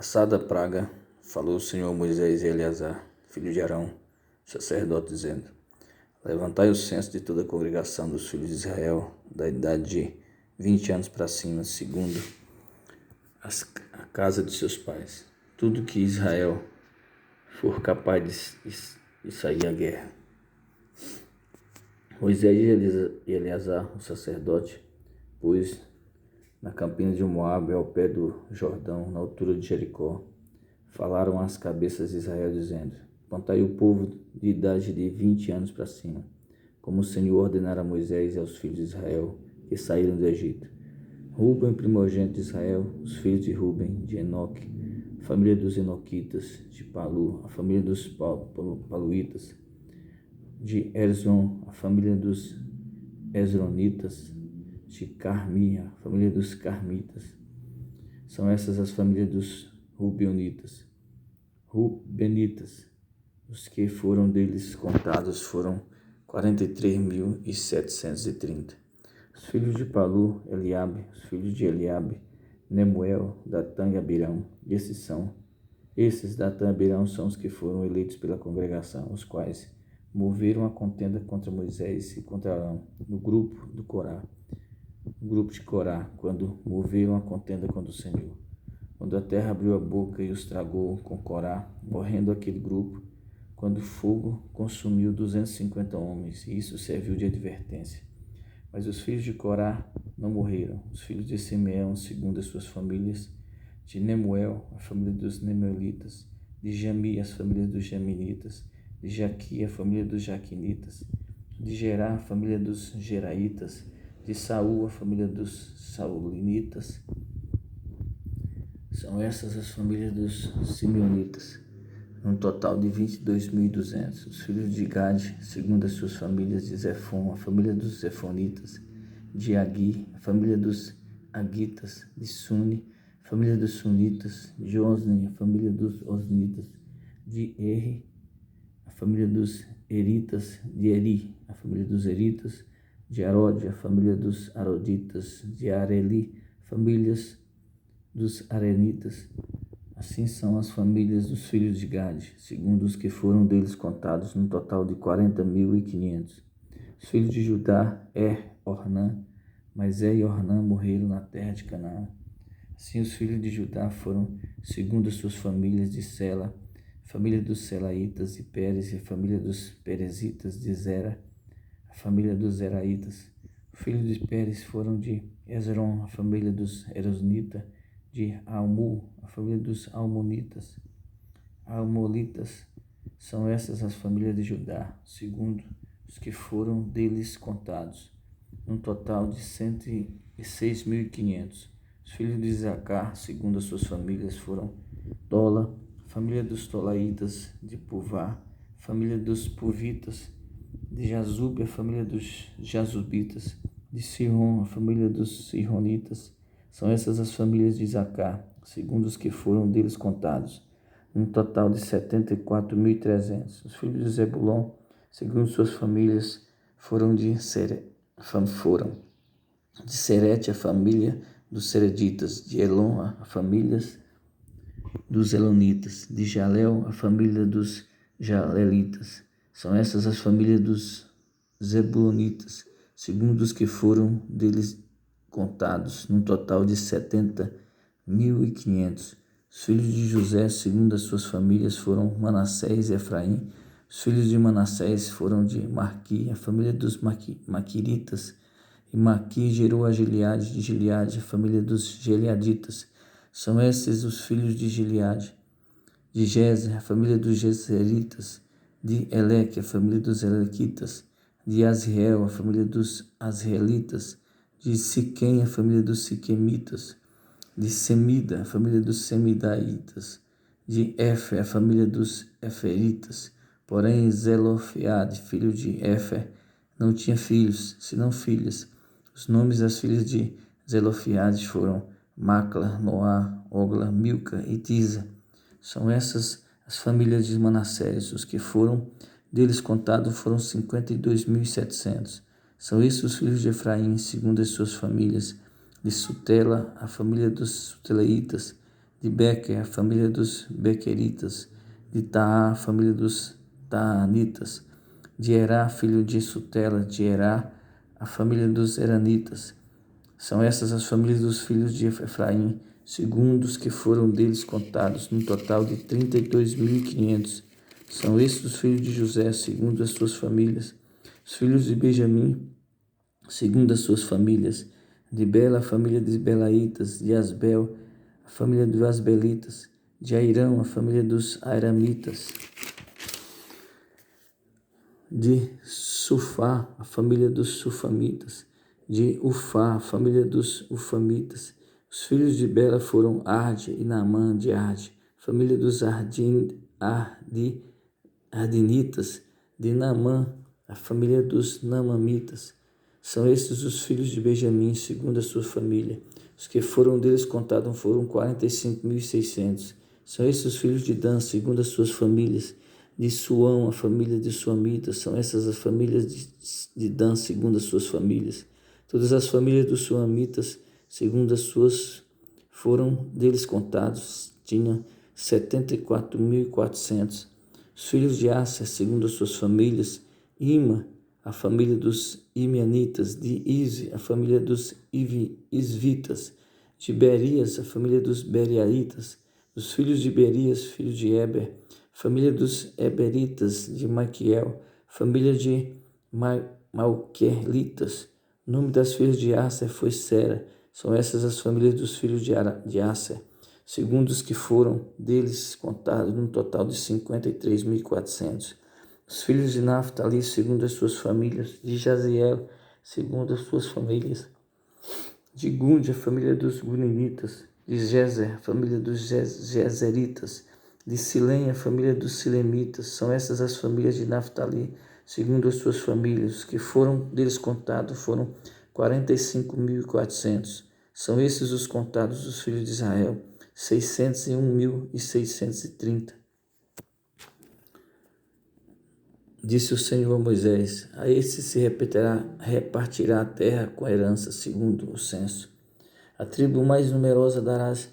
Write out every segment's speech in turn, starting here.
Passada a praga, falou o Senhor a Moisés e Eleazar, filho de Arão, sacerdote, dizendo: Levantai o censo de toda a congregação dos filhos de Israel, da idade de 20 anos para cima, segundo a casa de seus pais. Tudo que Israel for capaz de sair à guerra. Moisés e Eleazar, o sacerdote, pois na campina de Moabe, ao pé do Jordão, na altura de Jericó, falaram às cabeças de Israel, dizendo: Contai o povo de idade de 20 anos para cima, como o Senhor ordenara a Moisés e aos filhos de Israel, que saíram do Egito. Ruben, primogênito de Israel, os filhos de Ruben, de Enoque, a família dos Enoquitas, de Palu, a família dos Paluitas, de Hezron, a família dos Hezronitas, de Carmi, a família dos Carmitas. São essas as famílias dos Rubenitas. Os que foram deles contados foram 43.730. Os filhos de Palu, Eliabe, os filhos de Eliabe, Nemuel, Datã e Abirão. Esses Datã e Abirão são os que foram eleitos pela congregação, os quais moveram a contenda contra Moisés e contra Arão, no grupo de Corá, quando moveram a contenda contra o Senhor. Quando a terra abriu a boca e os tragou com Corá, morrendo aquele grupo, quando o fogo consumiu 250 homens, e isso serviu de advertência. Mas os filhos de Corá não morreram. Os filhos de Simeão, segundo as suas famílias, de Nemuel, a família dos Nemuelitas, de Jami, as famílias dos Jaminitas, de Jaqui, a família dos Jaquinitas, de Gerá, a família dos Geraitas, de Saul, a família dos Saulinitas. São essas as famílias dos Simeonitas, um total de 22.200. Os filhos de Gade, segundo as suas famílias, de Zefon, a família dos Zefonitas, de Agui, a família dos Agitas, de Suni, a família dos Sunitas, de Osni, a família dos Osnitas, de Eri, a família dos Eritas, de Eri, a família dos Eritas, de Arode, a família dos Aroditas, de Areli, famílias dos Arenitas. Assim são as famílias dos filhos de Gade, segundo os que foram deles contados, num total de 40.500. Os filhos de Judá, Ornã, mas e Ornã morreram na terra de Canaã. Assim os filhos de Judá foram, segundo as suas famílias, de Sela, a família dos Selaitas, de Pérez, e a família dos Perezitas, de Zera, a família dos Zeraitas. Os filhos de Pérez foram de Hezron, a família dos Erosnita, de Almu, a família dos Almonitas. Almolitas. São essas as famílias de Judá, segundo os que foram deles contados, num total de 106.500. Os filhos de Isacar, segundo as suas famílias, foram Tola, a família dos Tolaitas, de Puvá, a família dos Puvitas, de Jazube, a família dos Jazubitas, de Sihon, a família dos Sihonitas. São essas as famílias de Isacar, segundo os que foram deles contados, um total de 74.300. Os filhos de Zebulon, segundo suas famílias, foram de Serete, a família dos Sereditas, de Elon, a família dos Elonitas, de Jalel, a família dos Jalelitas. São essas as famílias dos Zebulonitas, segundo os que foram deles contados, num total de 70.500. Os filhos de José, segundo as suas famílias, foram Manassés e Efraim. Os filhos de Manassés foram de Marqui, a família dos Maquiritas, e Maqui gerou a Gileade, de Gileade, a família dos Gileaditas. São esses os filhos de Gileade. De Jezer, a família dos Jezeritas, de Eleque, a família dos Elequitas, de Asriel, a família dos Asrielitas, de Siquém, a família dos Siquemitas, de Semida, a família dos Semidaitas, de Éfer, a família dos Eferitas. Porém, Zelofeade, filho de Éfer, não tinha filhos, senão filhas. Os nomes das filhas de Zelofeade foram Macla, Noá, Ogla, Milca e Tisa. São essas as famílias de Manassés. Os que foram deles contados foram 52.700. São esses os filhos de Efraim, segundo as suas famílias. De Sutela, a família dos Suteleitas, De Bequer, a família dos Bequeritas. De Taá, a família dos Taanitas. De Erá, filho de Sutela. De Erá, a família dos Eranitas. São essas as famílias dos filhos de Efraim, segundo os que foram deles contados, num total de 32.500. São estes os filhos de José, segundo as suas famílias. Os filhos de Benjamim, segundo as suas famílias. De Bela, a família dos Belaitas. De Asbel, a família dos Asbelitas. De Airão, a família dos Airamitas. De Sufá, a família dos Sufamitas. De Ufá, a família dos Ufamitas. Os filhos de Bela foram Arde e Naamã de Arde, família dos Ardinitas. De Naamã, a família dos Naamamitas. São estes os filhos de Benjamim, segundo a sua família. Os que foram deles contados foram 45.600. São estes os filhos de Dan, segundo as suas famílias. De Suão, a família de Suamitas. São essas as famílias de Dan, segundo as suas famílias. Todas as famílias dos Suamitas, segundo as suas, foram deles contados, tinham 74.400. Os filhos de Asser, segundo as suas famílias. Ima, a família dos Imianitas. De Ize, a família dos Isvitas. De Berias, a família dos Beriaitas. Os filhos de Berias, filho de Eber, família dos Eberitas. De Maquiel, família de Malquelitas. O nome das filhas de Asser foi Sera. São essas as famílias dos filhos de Asser, segundo os que foram deles contados, num total de 53.400. Os filhos de Naftali, segundo as suas famílias. De Jaziel, segundo as suas famílias. De Gunde, a família dos Guninitas. De Jezer, a família dos Jezeritas. De Silém, a família dos Silemitas. São essas as famílias de Naftali, segundo as suas famílias. Os que foram deles contados foram 45.400. São esses os contados dos filhos de Israel, 601.630. Disse o Senhor a Moisés: a esse se repartirá a terra com a herança, segundo o censo. A tribo mais numerosa darás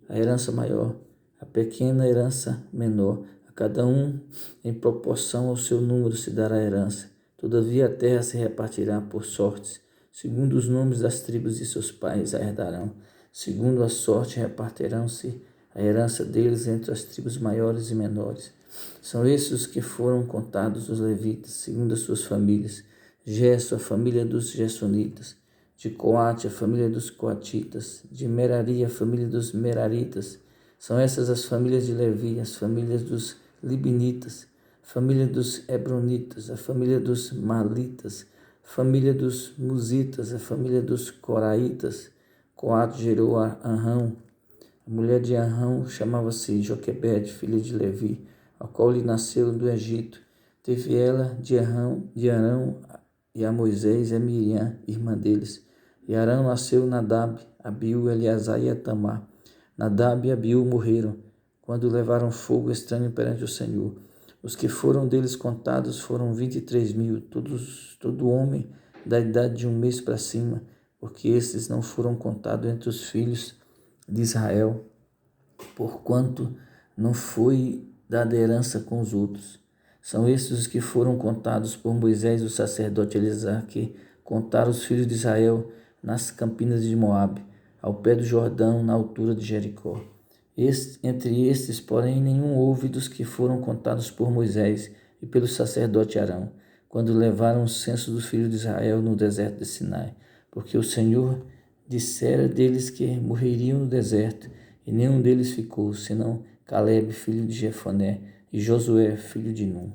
a herança maior, a pequena herança menor. A cada um, em proporção ao seu número, se dará a herança. Todavia a terra se repartirá por sortes, segundo os nomes das tribos de seus pais a herdarão. Segundo a sorte repartirão-se a herança deles entre as tribos maiores e menores. São esses os que foram contados os levitas, segundo as suas famílias. Gerson, a família dos Gersonitas. De Coate, a família dos Coatitas. De Merari, a família dos Meraritas. São essas as famílias de Levi, as famílias dos Libinitas. Família dos Hebronitas, a família dos Malitas. Família dos Musitas, a família dos Coraitas. Coate gerou a Arão. A mulher de Arão chamava-se Joquebede, filha de Levi, a qual lhe nasceu do Egito. Teve ela de Arão e a Moisés e a Miriam, irmã deles. E Arão nasceu Nadab, Abiú, Eleazar e Itamar. Nadab e Abiú morreram, quando levaram fogo estranho perante o Senhor. Os que foram deles contados foram 23.000, todo homem da idade de 1 mês para cima, porque esses não foram contados entre os filhos de Israel, porquanto não foi dada herança com os outros. São estes os que foram contados por Moisés, o sacerdote Eleazar, que contaram os filhos de Israel nas campinas de Moabe, ao pé do Jordão, na altura de Jericó. Entre estes, porém, nenhum houve dos que foram contados por Moisés e pelo sacerdote Arão, quando levaram o censo dos filhos de Israel no deserto de Sinai, porque o Senhor dissera deles que morreriam no deserto, e nenhum deles ficou, senão Calebe, filho de Jefoné, e Josué, filho de Nun.